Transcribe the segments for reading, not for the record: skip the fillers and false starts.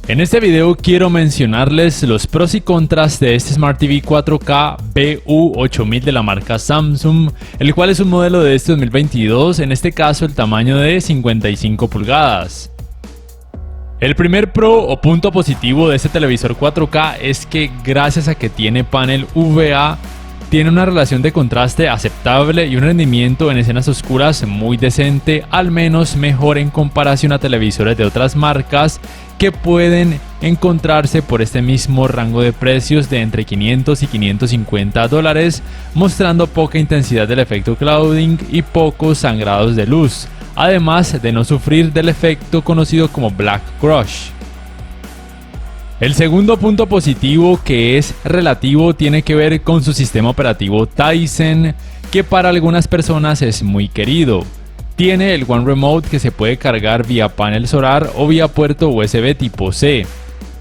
En este video quiero mencionarles los pros y contras de este Smart TV 4K BU8000 de la marca Samsung, el cual es un modelo de este 2022, en este caso el tamaño de 55 pulgadas. El primer pro o punto positivo de este televisor 4K es que gracias a que tiene panel VA, tiene una relación de contraste aceptable y un rendimiento en escenas oscuras muy decente, al menos mejor en comparación a televisores de otras marcas que pueden encontrarse por este mismo rango de precios de entre 500 y 550 dólares, mostrando poca intensidad del efecto clouding y pocos sangrados de luz, además de no sufrir del efecto conocido como Black Crush. El segundo punto positivo, que es relativo, tiene que ver con su sistema operativo Tizen, que para algunas personas es muy querido. Tiene el One Remote que se puede cargar vía panel solar o vía puerto USB tipo C.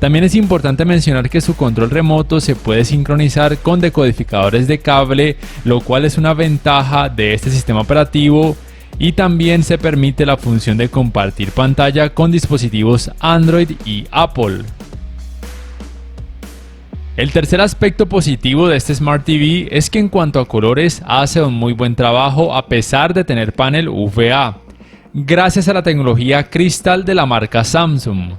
También es importante mencionar que su control remoto se puede sincronizar con decodificadores de cable, lo cual es una ventaja de este sistema operativo, y también se permite la función de compartir pantalla con dispositivos Android y Apple. El tercer aspecto positivo de este Smart TV es que en cuanto a colores hace un muy buen trabajo a pesar de tener panel VA, gracias a la tecnología Crystal de la marca Samsung.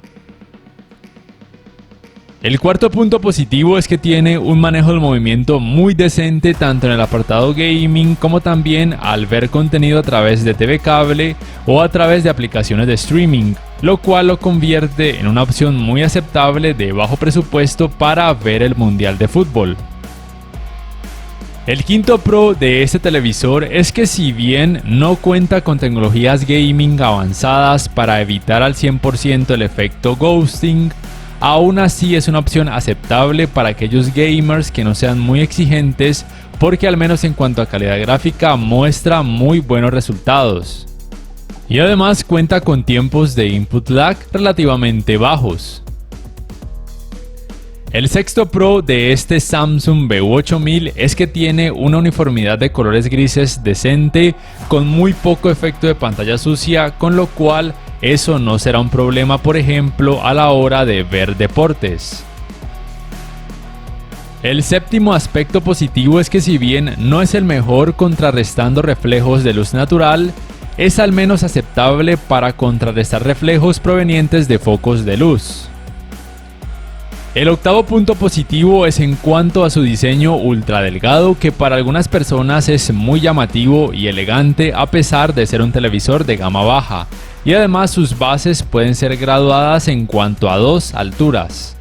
El cuarto punto positivo es que tiene un manejo del movimiento muy decente tanto en el apartado gaming como también al ver contenido a través de TV cable o a través de aplicaciones de streaming, lo cual lo convierte en una opción muy aceptable de bajo presupuesto para ver el Mundial de Fútbol. El quinto pro de este televisor es que si bien no cuenta con tecnologías gaming avanzadas para evitar al 100% el efecto ghosting, aún así es una opción aceptable para aquellos gamers que no sean muy exigentes, porque al menos en cuanto a calidad gráfica muestra muy buenos resultados. Y además cuenta con tiempos de input lag relativamente bajos. El sexto pro de este Samsung BU8000 es que tiene una uniformidad de colores grises decente con muy poco efecto de pantalla sucia, con lo cual eso no será un problema, por ejemplo, a la hora de ver deportes. El séptimo aspecto positivo es que si bien no es el mejor contrarrestando reflejos de luz natural, es al menos aceptable para contrarrestar reflejos provenientes de focos de luz. El octavo punto positivo es en cuanto a su diseño ultra delgado, que para algunas personas es muy llamativo y elegante a pesar de ser un televisor de gama baja, y además sus bases pueden ser graduadas en cuanto a dos alturas.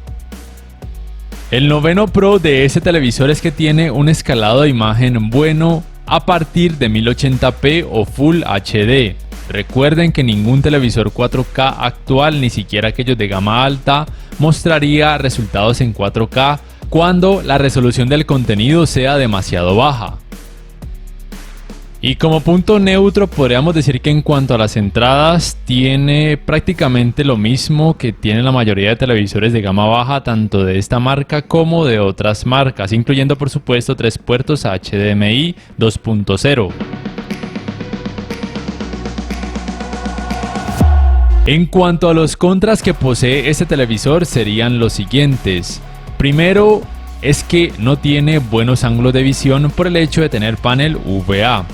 El noveno pro de este televisor es que tiene un escalado de imagen bueno a partir de 1080p o Full HD. Recuerden que ningún televisor 4K actual, ni siquiera aquellos de gama alta, mostraría resultados en 4K cuando la resolución del contenido sea demasiado baja. Y como punto neutro podríamos decir que en cuanto a las entradas tiene prácticamente lo mismo que tiene la mayoría de televisores de gama baja, tanto de esta marca como de otras marcas, incluyendo por supuesto 3 puertos HDMI 2.0. En cuanto a los contras que posee este televisor serían los siguientes. Primero es que no tiene buenos ángulos de visión por el hecho de tener panel VA.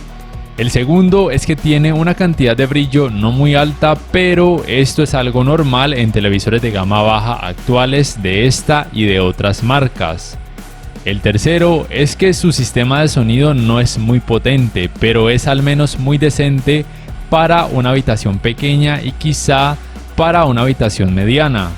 El segundo es que tiene una cantidad de brillo no muy alta, pero esto es algo normal en televisores de gama baja actuales de esta y de otras marcas. El tercero es que su sistema de sonido no es muy potente, pero es al menos muy decente para una habitación pequeña y quizá para una habitación mediana.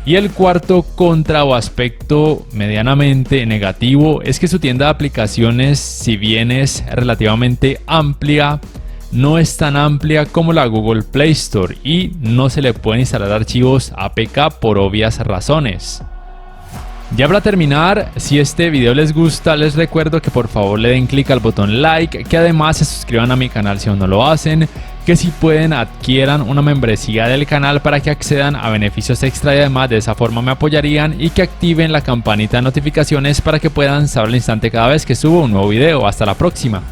Y el cuarto contra o aspecto medianamente negativo es que su tienda de aplicaciones, si bien es relativamente amplia, no es tan amplia como la Google Play Store y no se le pueden instalar archivos APK por obvias razones. Ya para terminar, si este video les gusta, les recuerdo que por favor le den clic al botón like, que además se suscriban a mi canal si aún no lo hacen, que si pueden adquieran una membresía del canal para que accedan a beneficios extra y además de esa forma me apoyarían, y que activen la campanita de notificaciones para que puedan saber al instante cada vez que subo un nuevo video. Hasta la próxima.